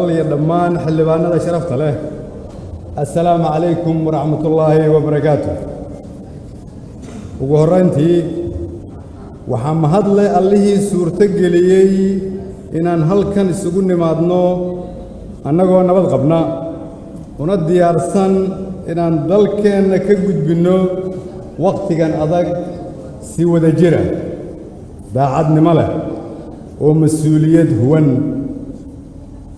يا دمان حلبانada sharafta leh assalaamu calaykum waraxmatullaahi wabarakaatuh ugu horeyntii waxaan mahadle allihii suurto geliyey inaan halkan isugu nimaadno annagoo nabad qabna una diyaarsan inaan dalkeenna ka gudbinno waqtigan adag si wada jira daacadnimo leh oo mas'uuliyad huwan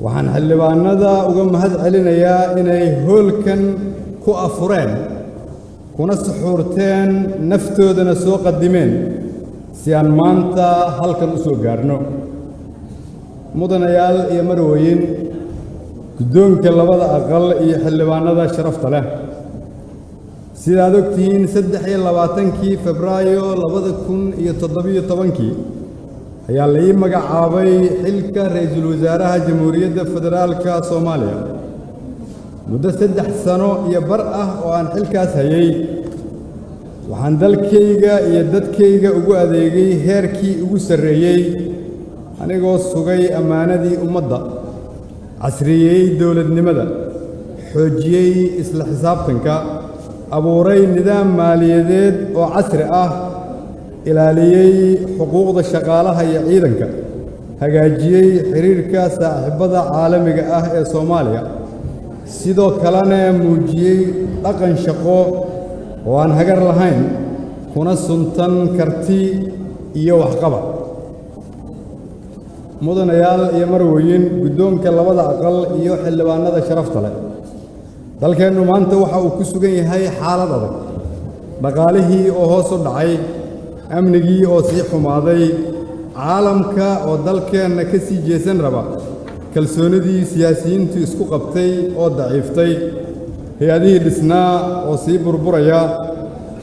waxaan xildhibaanada uga mahad celinayaa inay hoolkan ku afureen kuna suxuurteen naftoodana soo qadimeen si aan maanta halkan u soo gaarno mudanayaal iyo marwooyin guddoonka labada aqal iyo xildhibaanada sharafta leh sidaad ogtihiin 23 Febraayo 2017 ayaa la ii magacaabay xilka ra'iisul wasaaraha Jamhuuriyadda Federaalka Soomaaliya muddo 3 sano iyo bar ah oo aan xilkaas hayay waxaan dalkayga iyo dadkayga ugu adeegay heerkii ugu sarreeyay anigoo sugay ammaanadii ummadda casriyey dawladnimada xoojiyey isla xisaabtanka abuuray nidaam maaliyadeed oo casri ah ilaaliyey xuquuqda shaqaalaha iyo ciidanka hagaajiyey xiriirka saaxiibada caalamiga ah ee Soomaaliya sidoo kalena muujiyey dhaqan shaqo oo aan hagar lahayn kuna suntan karti iyo waxqabad mudanayaal iyo marwooyin guddoonka labada aqal iyo xildhibaanada sharafta leh dalkeennu maanta waxa uu ku sugan yahay xaalad adag dhaqaalihii oo hoos u dhacay amnigii oo sii xumaaday caalamka oo dalkeenna ka sii jeesan raba kalsoonidii siyaasiyiintu isku qabtay oo daciiftay hay-adihii dhisnaa oo sii burburaya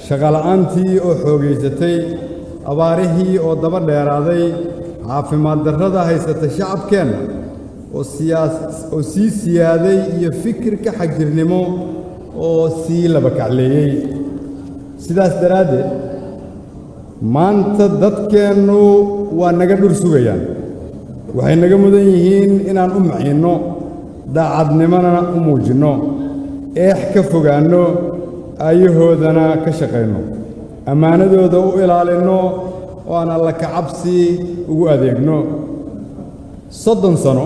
shaqala'aantii oo xoogaysatay abaarihii oo daba dheeraaday caafimaad darrada haysata shacabkeenna oo sii siyaaday iyo fikirka xagjirnimo oo sii laba kacleeyey sidaas daraaddeed maanta dadkeennu waa naga dhur sugayaan waxay naga mudan yihiin inaan u maciinno daacadnimona u muujinno eex ka fogaanno aayahoodana ka shaqayno ammaanadooda u ilaalinno oo aan alla ka cabsi ugu adeegno 30 sano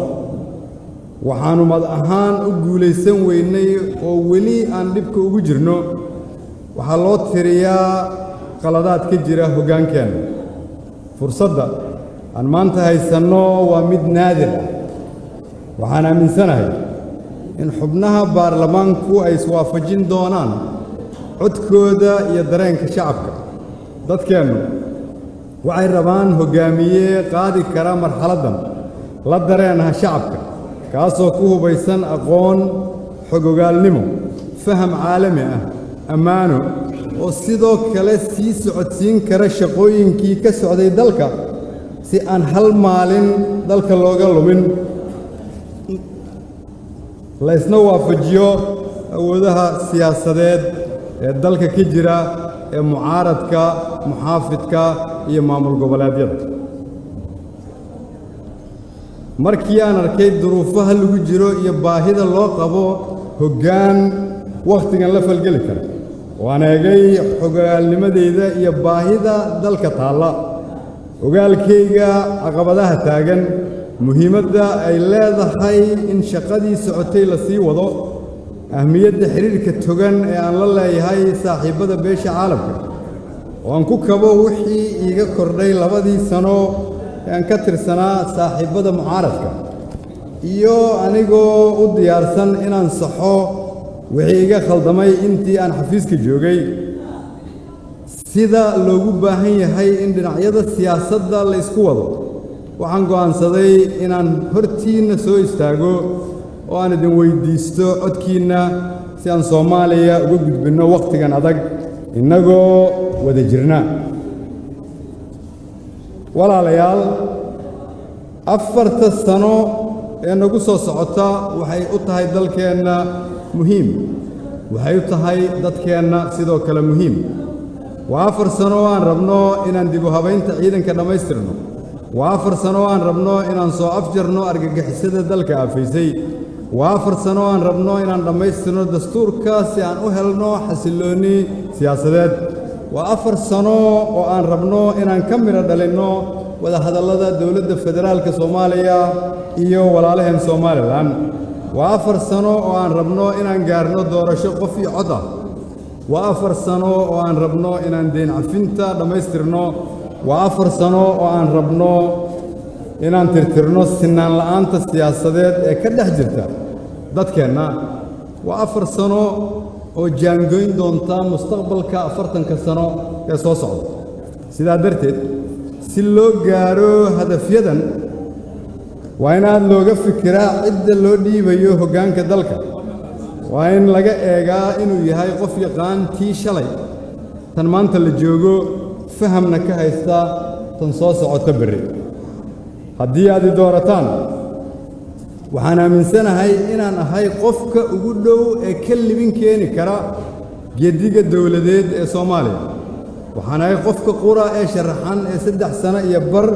waxaannu mad ahaan u guulaysan weynay oo weli aan dhibka ugu jirno waxaa loo tiriyaa qaladaad ka jira hoggaankeenna fursadda aan maanta haysanno waa mid naadir ah waxaan aaminsanahay in xubnaha baarlamaanku ay iswaafajin doonaan codkooda iyo dareenka shacabka dadkeennu waxay rabaan hoggaamiye qaadi kara marxaladdan la dareenaha shacabka kaasoo ku hubaysan aqoon xogogaalnimo faham caalami ah ammaano oo sidoo kale sii socodsiin kara shaqooyinkii ka socday dalka si aan hal maalin dalka looga lumin la isna waafajiyo awoodaha siyaasadeed ee dalka ka jira ee mucaaradka muxaafidka iyo maamul goboleedyada markii aan arkay duruufaha lagu jiro iyo baahida loo qabo hoggaan wakhtigan la falgeli kara waan eegay xogaalnimadeyda iyo baahida dalka taalla ogaalkayga caqabadaha taagan muhiimadda ay leedahay in shaqadii socotay la sii wado ahmiyadda xiriirka togan ee aan la leeyahay saaxiibbada beesha caalamka oo aan ku kabo wixii iiga kordhay 2 sano ee aan ka tirsanaa saaxiibbada mucaaradka iyo anigoo u diyaarsan inaan saxo wixii iga khaldamay intii aan xafiiska joogay sida loogu baahan yahay in dhinacyada siyaasadda la isku wado waxaan go'aansaday inaan hortiinna soo istaago oo aan idin weydiisto codkiinna si aan Soomaaliya uga gudbinno waqtigan adag innagoo wada jirna walaalayaal 4 sano ee nagu soo socota waxay u tahay dalkeenna muhiim waxay u tahay dadkeenna sidoo kale muhiim waa 4 sano aan rabno inaan dib u habaynta ciidanka dhamaystirno وافر سنة وان ربنا إن أنصو أفجرنا أرجع حسد ذلك أفيسي وافر سنة وان ربنا إن رميس سنة دستور كاسي عن أهلنا حسلوني سياسات وافر سنة وان ربنا إن نكمل دلنا وده هذا الله دولة الفدرال كصوماليا إيو ولا لهم صومالي الآن وافر سنة وان ربنا إن نجارنا دور شق في عضة وافر سنة وان ربنا إن ندين عفنتا دميسترنا وافر سنة وان ربنا إن ترترنا سنان لأنت السياسات كده جرتا dadkeena waa 4 sano oo jaangoyn doonta mustaqbalka 40 sano ee soo socda sidaa darteed si loo gaaro hadafyadan waa in aad looga fikiraa cidda loo dhiibayo hoggaanka dalka waa in laga eegaa inuu yahay qof yaqaan tii shalay tan maanta la joogo fahamna ka haysta tan soo socota berri haddii aad doorataan waxaan aaminsanahay inaan ahay qofka ugu dhow ee ka libin keeni kara geediga dawladeed ee Soomaaliya waxaan ahay qofka qura ee sharaxan ee 3 sano iyo bar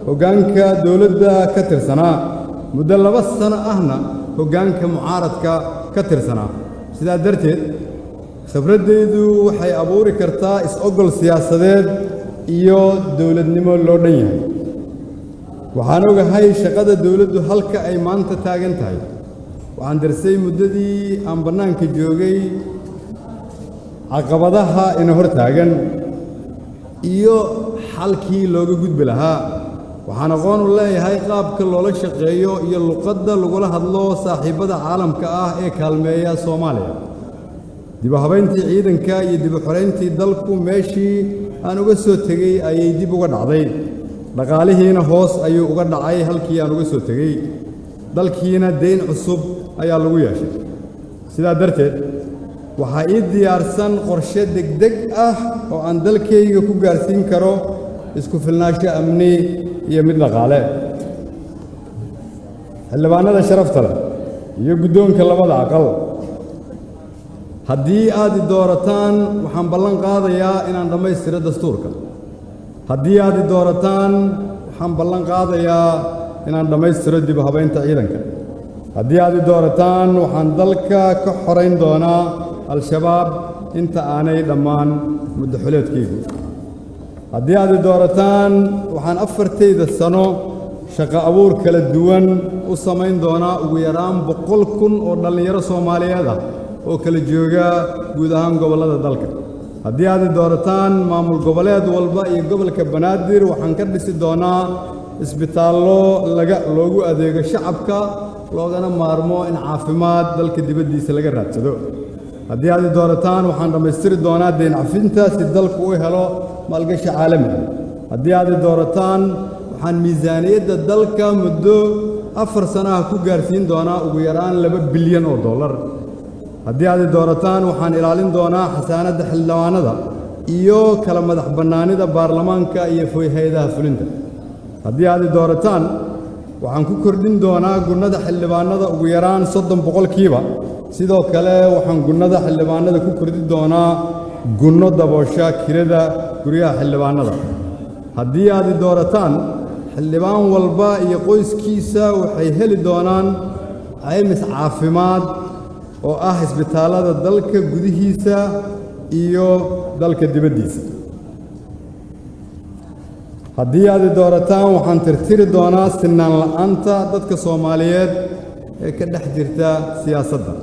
hoggaanka dawladda ka tirsanaa muddo 2 sano ahna hoggaanka mucaaradka ka tirsanaa sidaa darteed khibradeydu waxay abuuri kartaa is-ogol siyaasadeed iyo dawladnimo loo dhan yahay waxaan ogahay shaqada dawladdu halka ay maanta taagan tahay waxaan darsay muddadii aan bannaanka joogay caqabadaha ina hor taagan iyo xalkii looga gudbi lahaa waxaan aqoon u leeyahay qaabka loola shaqeeyo iyo luqadda lagula hadlo saaxiibada caalamka ah ee kaalmeeya Soomaaliya dib u habeyntii ciidanka iyo dib u xoreyntii dalku meeshii aan uga soo tagay ayay dib uga dhacday dhaqaalihiina hoos ayuu uga dhacay halkii aan uga soo tagay dalkiina deyn cusub ayaa lagu yeeshay sidaa darteed waxaa ii diyaarsan qorshe degdeg ah oo aan dalkayga ku gaarsiin karo isku filnaansho amni iyo mid dhaqaale xildhibaanada sharafta leh iyo guddoonka labada aqal haddii aad doorataan waxaan ballan qaadayaa inaan dhammaystiro dastuurka haddii aad doorataan waxaan ballan qaadayaa inaan dhammaystiro dib u habeynta ciidanka haddii aad doorataan waxaan dalka ka xoreyn doonaa al-shabaab inta aanay dhammaan muddo xuleedkaygu haddii aad doorataan waxaan 4 sano shaqo abuur kala duwan u samayn doonaa ugu yaraan 100,000 oo dhallinyaro Soomaaliyeed ah oo kala jooga guud ahaan gobollada dalka haddii aad doorataan maamul goboleed walba iyo gobolka Banaadir waxaan ka dhisi doonaa isbitaallo loogu adeego shacabka loogana maarmo in caafimaad dalka dibaddiisa laga raadsado haddii aad doorataan waxaan dhammaystiri doonaa deyn cafinta si dalku u helo maalgashi caalami haddii aad doorataan waxaan miisaaniyadda dalka muddo 4 sano ku gaarsiin doonaa ugu yaraan $2 bilyan haddii aad doorataan waxaan ilaalin doonaa xasaanadda xildhibaanada iyo kala madax bannaanida baarlamaanka iyo hay'adaha fulinta haddii aad doorataan waxaan ku kordhin doonaa gunnada xildhibaanada ugu yaraan 30% sidoo kale waxaan gunnada xildhibaanada ku kordhin doonaa gunno daboosha kirada guryaha xildhibaanada haddii aad doorataan xildhibaan walba iyo qoyskiisa waxay heli doonaan caymis caafimaad oo ah isbitaalada dalka gudihiisa iyo dalka dibaddiisa haddii aad doorataan waxaan tirtiri doonaa sinaan la'aanta dadka Soomaaliyeed ee ka dhex jirta siyaasadda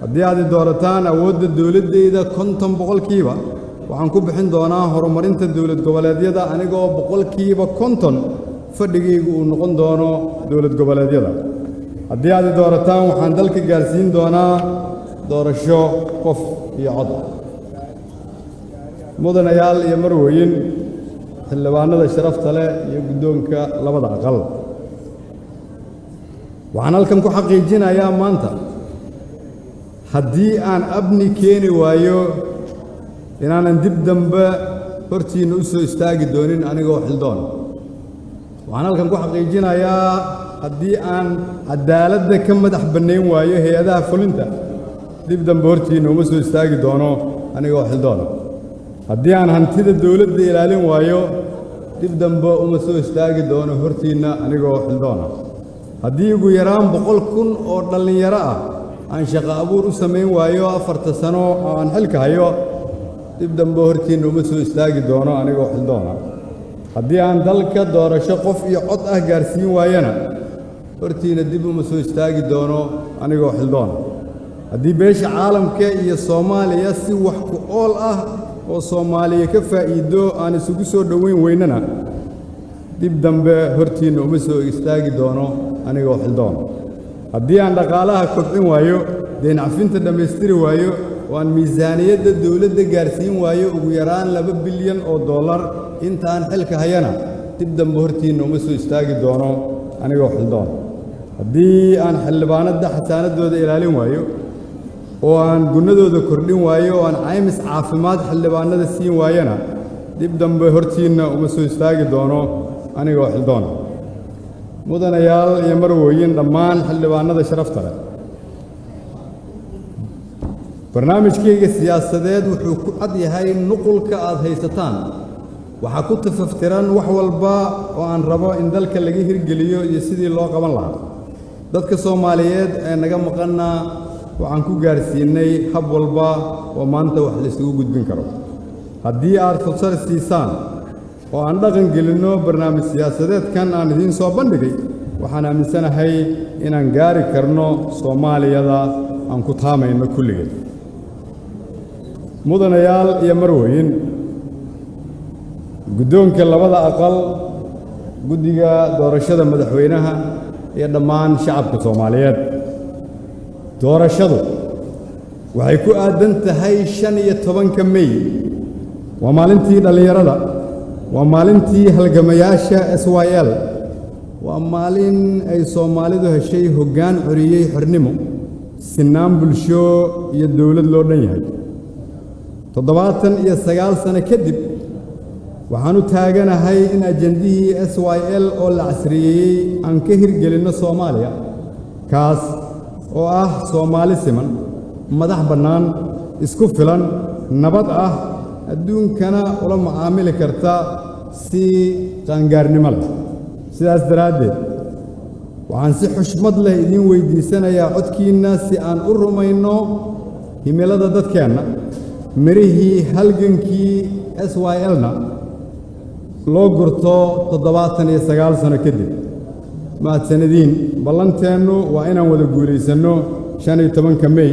haddii aad doorataan awoodda dawladdeeda 50% waxaan ku bixin doonaa horumarinta dawlad goboleedyada anigoo 50% fadhigaygu uu noqon doono dawlad goboleedyada haddii aad doorataan waxaan dalka gaarsiin doonaa doorasho qof iyo cod mudanayaal iyo marweyn xildhibaanada sharafta leh iyo guddoonka labada aqal waxaan halkan ku xaqiijinayaa maanta haddii aan abni keeni waayo inaanan dib dambe hortiina u soo istaagi doonin anigoo xildoon waxaan halkan ku xaqiijinayaa haddii aan cadaaladda ka madax bannayn waayo hay'adaha fulinta dib dambe hortiina uma soo istaagi doono anigoo xildoon haddii aan hantida dawladda ilaalin waayo dib dambe uma soo istaagi doono hortiinna anigoo xildoona haddii ugu yaraan 100,000 oo dhallinyaro ah aan shaqo abuur u samayn waayo 4 sano oo aan xilka hayo dib dambe hortiinna uma soo istaagi doono anigoo xildoona haddii aan dalka doorasho qof iyo cod ah gaarsiin waayana hortiina dib uma soo istaagi doono anigoo xildoona haddii beesha caalamka iyo Soomaaliya si wax ku ool ah oo Soomaaliya ka faa'iido aan isugu soo dhaweyn weynana dib dambe hortiina uma soo istaagi doono anigoo xildoona haddii aan dhaqaalaha kobcin waayo deyn cafinta dhammaystiri waayo oo aan miisaaniyadda dawladda gaarsiin waayo ugu yaraan 2 bilyan oo dollar intaan xilka hayana dib dambe hortiina uma soo istaagi doono anigoo xildoona haddii aan xildhibaanada xasaanadooda ilaalin waayo oo aan gunnadooda kordhin waayo oo aan caymis caafimaad xildhibaanada siin waayana dib dambe hortiina uma soo istaagi doono anigoo xildoona mudanayaal iyo marwooyin dhammaan xildhibaanada sharafta leh barnaamijkayga siyaasadeed wuxuu ku cad yahay nuqulka aad haysataan waxa ku tafaftiran wax walba oo aan rabo in dalka laga hirgeliyo iyo sidii loo qaban lahaa dadka Soomaaliyeed ee naga maqana waxaan ku gaarsiinay hab walba oo maanta wax la isugu gudbin karo haddii aad fursad siisaan oo aan dhaqan gelino barnaamij siyaasadeedkan aan idin soo bandhigay waxaan aaminsanahay inaan gaari karno Soomaaliyada aan ku taamayno kulligeed mudanayaal iyo marwooyin guddoonka labada aqal guddiga doorashada madaxweynaha iyo dhammaan shacabka Soomaaliyeed doorashadu waxay ku aadan tahay 15 May waa maalintii dhalinyarada waa maalintii halgamayaasha SYL waa maalin ay Soomaalidu heshay hoggaan xoriyay xornimo sinaan bulsho iyo dawlad loo dhan yahay 79 sano kadib waxaan u taaganahay in ajandihii SYL oo la casriyeeyay aan ka hirgelino Soomaaliya kaas oo ah Soomaali siman madax bannaan isku filan nabad ah adduunkana ula macaamili karta si qaangaarnimo leh sidaas daraaddeed waxaan si xushmad leh idin weydiisanayaa codkiina si aan u rumayno himilada dadkeenna mirihii halgankii SYL-na loo gurto 79 sano kadib mahadsanediin ballanteennu waa inaan wada guulaysanno 15 May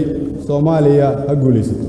Soomaaliya ha guulaysato